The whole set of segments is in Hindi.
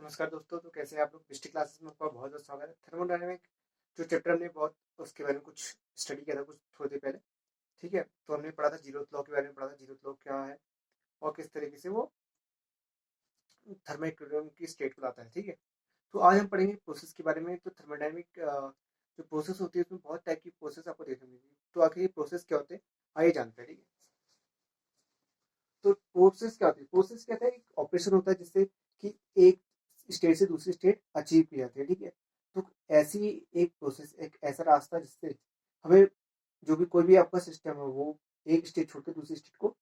नमस्कार दोस्तों, तो कैसे हैं आप लोग? पिछली क्लासेस में आपका बहुत बहुत स्वागत है। थर्मोडायनेमिक जो चैप्टर हमने बहुत उसके बारे में कुछ स्टडी किया था कुछ थोड़ी देर पहले। ठीक है, तो हमने पढ़ा था जीरोथ लॉ के बारे में, पढ़ा था जीरोथ लॉ क्या है और किस तरीके से वो थर्मो इक्विलिब्रियम की स्टेट को लाता है। ठीक है, तो आज हम पढ़ेंगे प्रोसेस के बारे में। तो थर्मोडायनेमिक जो प्रोसेस होती है उसमें बहुत टाइप की प्रोसेस आपको देखने मिलेगी। तो आखिर ये प्रोसेस क्या होते हैं आइए जानते हैं। ठीक है, तो प्रोसेस क्या होती है? प्रोसेस कहता है एक ऑपरेशन होता है जिससे कि एक स्टेट से दूसरी स्टेट अचीव की जाती है। ठीक है, तो ऐसी एक प्रोसेस, एक ऐसा रास्ता जिससे हमें जो भी कोई भी आपका सिस्टम है वो एक स्टेट छोड़कर दूसरी स्टेट को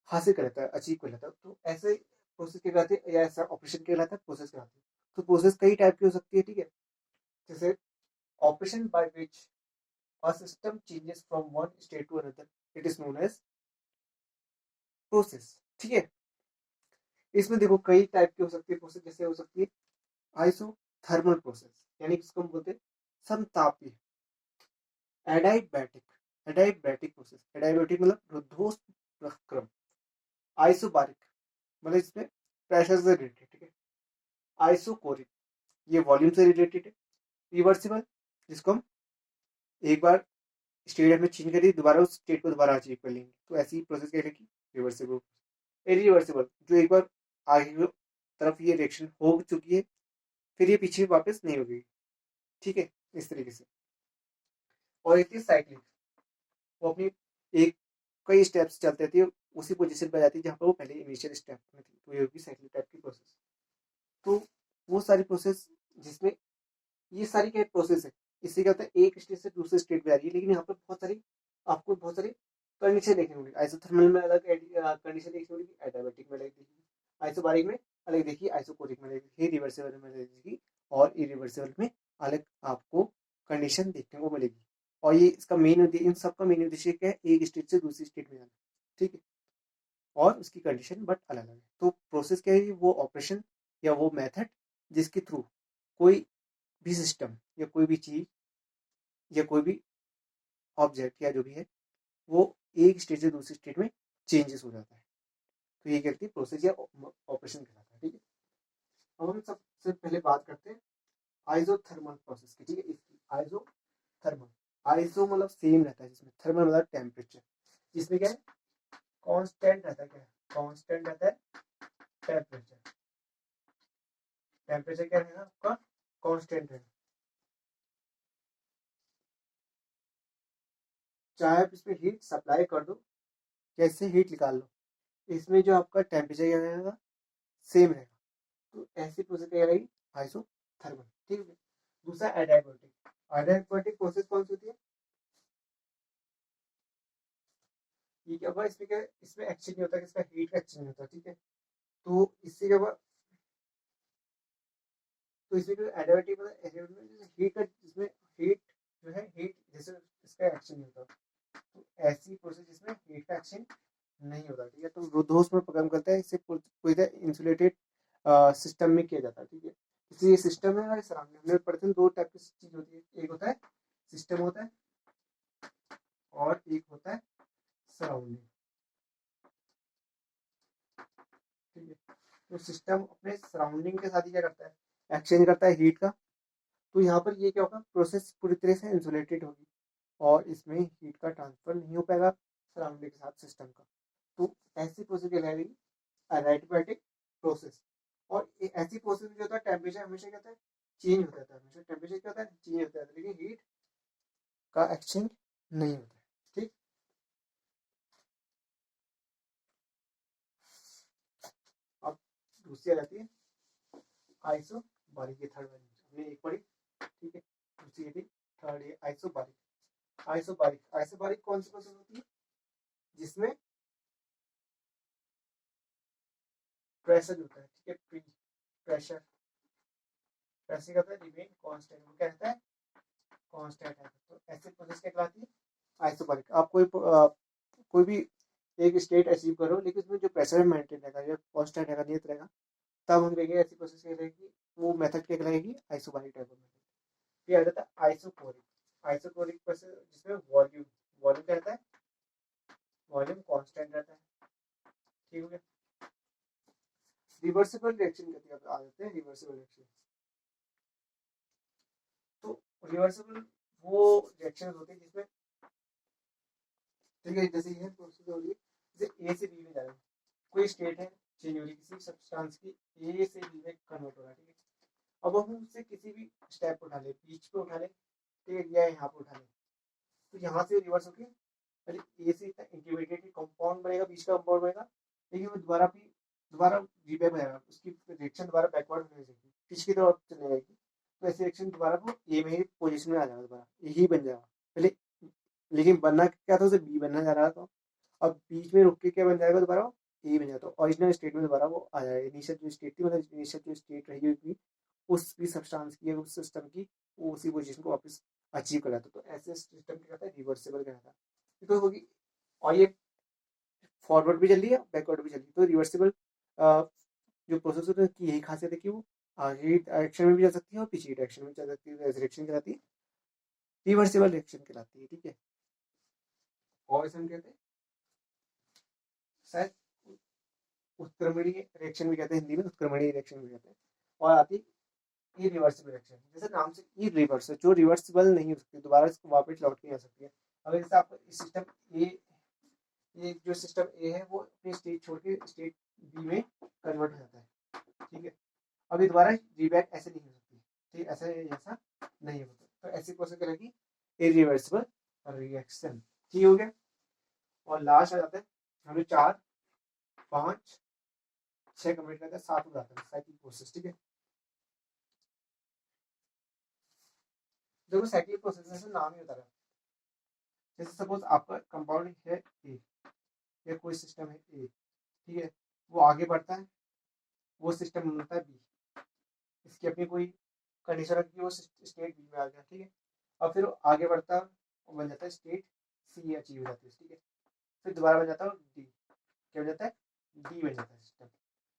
हासिल कर लेता है, अचीव कर लेता है। तो ऐसे प्रोसेस कहलाते हैं या ऐसा ऑपरेशन कहलाता है प्रोसेस कहलाते हैं। तो प्रोसेस कई टाइप की हो सकती है। ठीक है, जैसे operation by which a system changes from one state to another, it is known as process. ठीक है, इसमें देखो कई टाइप की हो सकती है प्रोसेस। जैसे हो सकती है आइसोथर्मल प्रोसेस, यानी इसको हम बोलते हैं समतापी। एडाइबैटिक, एडाइबैटिक प्रोसेस, एडाइबैटिक मतलब रुद्धोष्म क्रम। आइसोबारिक मतलब इसमें प्रेशर से रिलेटेड। ठीक है, आइसोकोरिक ये वॉल्यूम से रिलेटेड है। रिवर्सिबल जिसको हम एक बार स्टेट में चेंज करिए दोबारा उस स्टेट को दोबारा अचीव कर लेंगे, तो ऐसी प्रोसेस कहलाएगी रिवर्सिबल। इरिवर्सिबल जो एक बार आगे की तरफ ये रिएक्शन हो चुकी है फिर ये पीछे वापस नहीं होगी। ठीक है, इस तरीके से। और एक थी साइक्लिक, वो अपनी एक कई स्टेप्स चलते थे उसी पोजीशन पर जाती है जहाँ पर वो पहले इनिशियल स्टेप में थी, तो ये होगी साइक्लिक टाइप की प्रोसेस। तो वो सारी प्रोसेस जिसमें ये सारी क्या प्रोसेस है, इससे क्या होता है एक स्टेट से दूसरे स्टेट में आ रही है, लेकिन यहाँ पर बहुत सारी आपको बहुत सारी कंडीशन देखने मिलेगी। आइसोथर्मल में अलग कंडीशन देखने मिलेगी, एडियाबैटिक में अलग देखिए, आइसोबारिक में अलग देखिए, आइसोकोरिक में अलग देखिए, रिवर्सिबल में अलग देखिए और इरिवर्सिबल में अलग आपको कंडीशन देखने को मिलेगी। और ये इसका मेन उद्देश्य, इन सबका मेन उद्देश्य क्या है, एक स्टेट से दूसरी स्टेट में जाना। ठीक है, और उसकी कंडीशन बट अलग अलग है। तो प्रोसेस क्या है, वो ऑपरेशन या वो मेथड जिसके थ्रू कोई भी सिस्टम या कोई भी चीज या कोई भी ऑब्जेक्ट या जो भी है वो एक स्टेट से दूसरी स्टेट में चेंजेस हो जाता है, तो ये कहती है प्रोसेस या ऑपरेशन कहलाता है। ठीक है, अब हम सबसे पहले बात करते हैं आइसोथर्मल प्रोसेस की। ठीक है, इसकी आइसोथर्मल, आइसो मतलब सेम रहता है, जिसमें थर्मल मतलब टेम्परेचर, जिसमें क्या है कांस्टेंट रहता है। क्या है कांस्टेंट रहता है? टेम्परेचर। टेम्परेचर क्या रहेगा आपका? कांस्टेंट रहेगा। चाहे आप इसमें हीट सप्लाई कर दो या इससे हीट निकाल लो, इसमें जो आपका टेम्परेचर क्या रहेगा सेम रहेगा। तो ऐसी प्रोसेस क्या रहेगी आइसोथर्मल। ठीक है, दूसरा एडियाबैटिक। एडियाबैटिक प्रोसेस कौन सी होती है? ये क्या होगा, इसमें क्या है, इसमें एक्शन नहीं होता, इसका हीट का एक्शन नहीं होता। ठीक है, तो इससे क्या होगा, तो इसमें जो एडियाबैटिक मतलब एडियाबैटिक हीट का, जिसमें हीट जो है हीट जैसे इसका एक्शन नहीं होता, तो ऐसी प्रोसेस जिसमें हीट का एक्शन नहीं होता। ठीक है, तो रुद्धोष्म में काम करता है, इससे पूरी तरह इंसुलेटेड सिस्टम में किया जाता है। ठीक है, इसलिए सिस्टम है और सराउंडिंग में पढ़ते हैं, दो टाइप की चीज होती है, एक होता है सिस्टम होता है और एक होता है सराउंडिंग। ठीक है, तो सिस्टम अपने सराउंडिंग के साथ ही क्या करता है, एक्सचेंज करता है हीट का। तो यहाँ पर ये क्या होगा, प्रोसेस पूरी तरह से इंसुलेटेड होगी और इसमें हीट का ट्रांसफर नहीं हो पाएगा सराउंडिंग के साथ सिस्टम का। तो ऐसी प्रोसेस कहलाएगी एडियाबैटिक प्रोसेस। और ऐसी प्रोसेस में जो होता है टेम्परेचर हमेशा क्या होता है चेंज होता है, हमेशा टेम्परेचर क्या होता है चेंज होता है, लेकिन हीट का एक्सचेंज नहीं होता है। ठीक, अब दूसरी आ जाती है आइसोबारिक, ये थर्ड वाली हमने एक पढ़ी। ठीक है, दूसरी ये थी थर्ड, ये आइसोबारिक। आइसोबारिक, आइसोबारिक कौन सी प्रोसेस होती है जिसमें प्रेशर होता है। ठीक है, प्रेशर, प्रेशर क्या होता है रिमेन कांस्टेंट, वो क्या रहता है कांस्टेंट है। तो ऐसे प्रोसेस क्या कहलाती है आइसोबारिक। आप कोई भी एक स्टेट अचीव करो लेकिन उसमें जो प्रेशर मेंटेन रहेगा या कांस्टेंट रहेगा, नियत रहेगा, तब हम कहेंगे ऐसी प्रोसेस क्या रहेगी, वो मेथड क्या कहलाएगी आइसोबारिक टाइप ऑफ मेथड। फिर आ जाता है आइसोकोरिक। आइसोकोरिक प्रोसेस जिसमें वॉल्यूम, वॉल्यूम क्या रहता है, वॉल्यूम कांस्टेंट रहता है। ठीक हो गया। रिवर्सिबल रिएक्शन कहते हैं, आ जाते हैं रिवर्सिबल रिएक्शन। तो रिवर्सिबल वो रिएक्शन होते हैं जिसमें, ठीक है, जैसे ये प्रोसेस हो रही है, जैसे ए से बी में जा रहा है, कोई स्टेट है चेंज हो रही है किसी सब्सटेंस की, ए से बी में कन्वर्ट हो रहा है, ठीक है। अब हम उससे किसी भी स्टेप पे उठा ले, बीच पे उठा ले, ठीक है, या यहाँ पे उठा ले, तो यहाँ से रिवर्स होके पहले ए से इतना इंटीग्रेटेड कंपाउंड बनेगा, बीच का कंपाउंड बनेगा, लेकिन वो दोबारा रीबैक हो जाएगा, उसकी रिएक्शन दोबारा बैकवर्ड होने लगेगी, पीछे की तरफ चले जाएगी, तो ऐसी रिएक्शन दोबारा वो ए में ही पोजिशन में आ जाएगा, दोबारा यही बन जाएगा पहले, लेकिन बनना क्या था, उसे बी बनना जा रहा था, अब बीच में रुक के क्या बन जाएगा, दोबारा ए बन जाता है, ओरिजिनल स्टेट में दोबारा वो आ जाएगा, इनिशियल जो स्टेट थी, मतलब इनिशियल जो स्टेट रही होगी उस भी सब्सटेंस की, उस सिस्टम की, वो उसी पोजीशन को वापस अचीव कर जाता है। तो ऐसे सिस्टम क्या कहता है, रिवर्सिबल कहता है, बिकॉज होगी, और ये फॉरवर्ड भी चल रही है, बैकवर्ड भी चल रही है, तो रिवर्सिबल जो प्रोसेस होता है की यही खासियत है कि वो आगे डायरेक्शन में भी जा सकती है और पीछे डायरेक्शन में जा सकती है, रिएक्शन कहलाती है रिवर्सिबल रिएक्शन कहलाती है, ठीक है। और इसे हम कहते हैं शायद उत्क्रमणीय रिएक्शन भी कहते हैं, हिंदी में उत्क्रमणीय रिएक्शन भी कहते हैं। और आती है इरिवर्सिबल रिएक्शन, जैसे नाम से इरिवर्स, जो रिवर्सिबल नहीं हो सकती, दोबारा इसको वापस लौट के आ सकती है। अगर जैसे आपको इस सिस्टम ए, ये जो सिस्टम ए है वो अपनी स्टेट छोड़ के स्टेट बी में कन्वर्ट हो जाता है, ठीक है। अभी दोबारा रीबैक ऐसे नहीं हो सकती, ठीक, ऐसा नहीं होता, तो ऐसी प्रोसेस कहलाएगी इरिवर्सिबल रिएक्शन, ठीक हो गया। और लास्ट आ जाता है, हमने 4, 5, 6 कंप्लीट करते हैं, 7 हो जाता है साइक्लिक प्रोसेस, ठीक है। देखो साइक्लिक प्रोसेस में नाम ही बता रहा है, जैसे सपोज आपका कंपाउंड है ए, या कोई सिस्टम है ए, ठीक है, वो आगे बढ़ता है, वो सिस्टम बनता है बी, इसकी अपनी कोई कंडीशन रखी है, वो स्टेट बी में आ गया, ठीक है। अब फिर आगे बढ़ता बन जाता है स्टेट सी अचीव हो जाती है, ठीक है। फिर दोबारा बन जाता है डी, क्या बन जाता है, डी बन जाता है सिस्टम,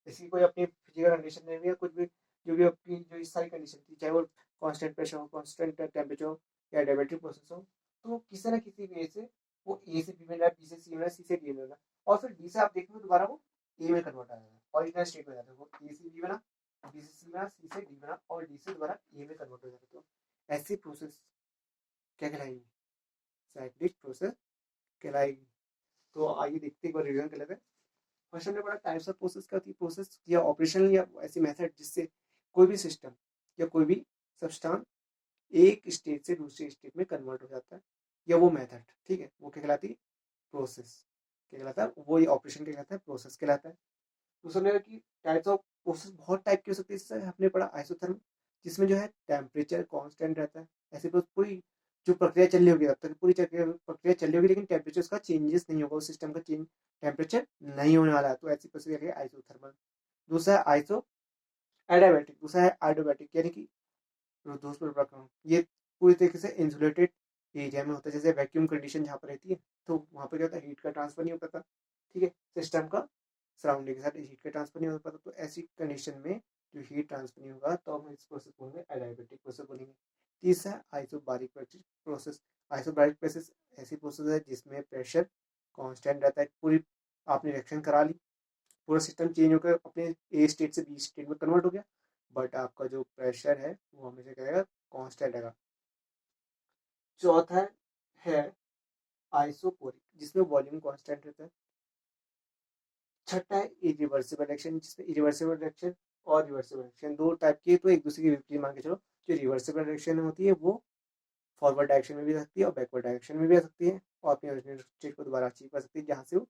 इसकी कोई अपनी फिजिकल कंडीशन नहीं है, कुछ भी जो भी अपनी जो इस सारी कंडीशन थी, चाहे वो कांस्टेंट प्रेशर हो, कांस्टेंट टेम्परेचर हो, या डायमेट्रिक प्रोसेस हो, तो किसी ना किसी वे से वो ए से बी में, बी से सी में, सी से डी में, और फिर डी से आप देखोगे दोबारा वो ए में कन्वर्ट आ जाएगा, ओरिजिनल स्टेट में जाता है, वो ए से बी बना, बी से सी बना, सी से डी बना, और डी से दोबारा ए में कन्वर्ट हो जाता है। तो ऐसी प्रोसेस क्या कहलाएगी, साइक्लिक प्रोसेस कहलाएगी। तो आइए देखते हैं, एक बार रिविजन कर लेते हैं। फर्स्ट हमने पढ़ा टाइप्स ऑफ प्रोसेस क्या होती है, प्रोसेस या ऑपरेशन या ऐसी मेथड जिससे कोई भी सिस्टम या कोई भी सब्सटेंस एक स्टेट से दूसरे स्टेट में कन्वर्ट हो जाता है, या वो मेथड, ठीक है, वो क्या कहलाती है, प्रोसेस क्या कहलाता है, वो ये ऑपरेशन क्या कहलाता है, प्रोसेस कहलाता है। दूसरा कि टाइप्स ऑफ प्रोसेस बहुत टाइप की हो सकती है, जैसे हमने पढ़ा आइसोथर्म, जिसमें जो है टेम्परेचर कांस्टेंट रहता है, ऐसे पूरी जो प्रक्रिया चल रही होगी तब तक पूरी प्रक्रिया चल रही होगी, लेकिन टेम्परेचर उसका चेंजेस नहीं होगा, उस सिस्टम का चेंज टेम्परेचर नहीं होने वाला है, तो ऐसी प्रोसेस है आइसोथर्मल। दूसरा है आइसो एडियाबैटिक, दूसरा है आइडियोबैटिक, यानी कि प्रक्रम, ये पूरी तरीके से इंसुलेटेड एरिया में होता है, जैसे वैक्यूम कंडीशन जहाँ पर रहती है, तो वहाँ पर क्या होता है, हीट का ट्रांसफर नहीं हो पाता, ठीक है, सिस्टम का सराउंडिंग के साथ हीट का ट्रांसफर नहीं हो पाता, तो ऐसी कंडीशन में जो हीट ट्रांसफर नहीं होगा तो हम इस प्रोसेस को बोलेंगे एडियाबैटिक प्रोसेस बोलेंगे। तीसरा आइसोबारिक प्रोसेस, आइसोबारिक प्रोसेस ऐसी प्रोसेस है जिसमें प्रेशर कांस्टेंट रहता है, पूरी आपने रिएक्शन करा ली, पूरा सिस्टम चेंज होकर अपने ए स्टेट से बी स्टेट में कन्वर्ट हो गया, बट आपका जो प्रेशर है वो हमेशा क्या रहेगा, कांस्टेंट रहेगा। चौथा है आइसोकोरिक, जिसमें वॉल्यूम कांस्टेंट रहता है। छठा है इरिवर्सिबल रिएक्शन, जिसमें इरिवर्सिबल रिएक्शन और रिवर्सिबल रिएक्शन दो टाइप की है, तो एक दूसरे की विपरीत मान के चलो। जो रिवर्सिबल रिएक्शन होती है वो फॉरवर्ड डायरेक्शन में भी आ सकती है और बैकवर्ड डायरेक्शन में भी आ सकती है, और अपनी ओरिजिनल स्टेट को दोबारा अचीव कर सकती है, जहाँ से वो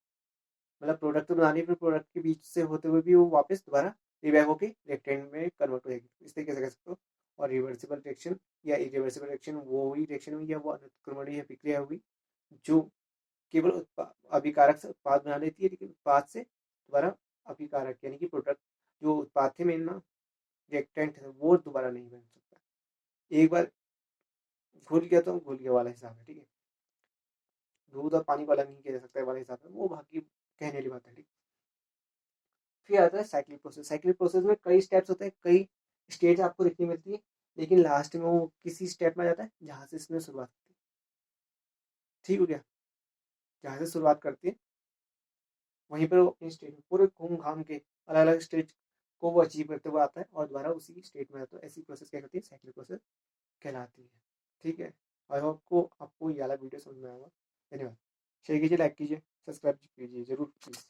मतलब प्रोडक्ट तो बनानी, फिर प्रोडक्ट के बीच से होते हुए भी वो वापस दोबारा रिबैक होकर रेक्टेंगल में कन्वर्ट हो जाएगी, इस तरीके से कह सकते हो। और रिवर्सिबल रिएक्शन या इरिवर्सिबल रिएक्शन वो हुई रिएक्शन हुई या वो अनुत्क्रमणीय प्रक्रिया हुई जो केवल अभिकारक से उत्पाद बना लेती है, लेकिन उत्पाद से दोबारा अभिकारक यानी कि प्रोडक्ट जो उत्पाद थे मेन ना, रिएक्टेंट है, वो दोबारा नहीं बन सकता। एक बार घुल गया तो घुल गया वाला हिसाब है, ठीक है, दूध और पानी को अलग नहीं किया जा सकता वाला हिसाब है, वो बाकी कहने वाली बात है, ठीक। फिर आता है साइक्लिक प्रोसेस, साइक्लिक प्रोसेस में कई स्टेप्स होते हैं, कई स्टेज आपको देखने मिलती है, लेकिन लास्ट में वो किसी स्टेप में आ जाता है जहाँ से इसने शुरुआत की, ठीक हो गया, जहाँ से शुरुआत करती है वहीं पर वो अपनी स्टेज में पूरे घूम घाम के अलग अलग स्टेज को वो अचीव करते हुए आता है और दोबारा उसी स्टेट में आता है। ऐसी प्रोसेस क्या करती है, साइक्लिक प्रोसेस कहलाती है। ठीक है, आई होप को आपको ये वाला वीडियो समझ में आएगा। धन्यवाद। शेयर कीजिए, लाइक कीजिए, सब्सक्राइब कीजिए जरूर प्लीज़।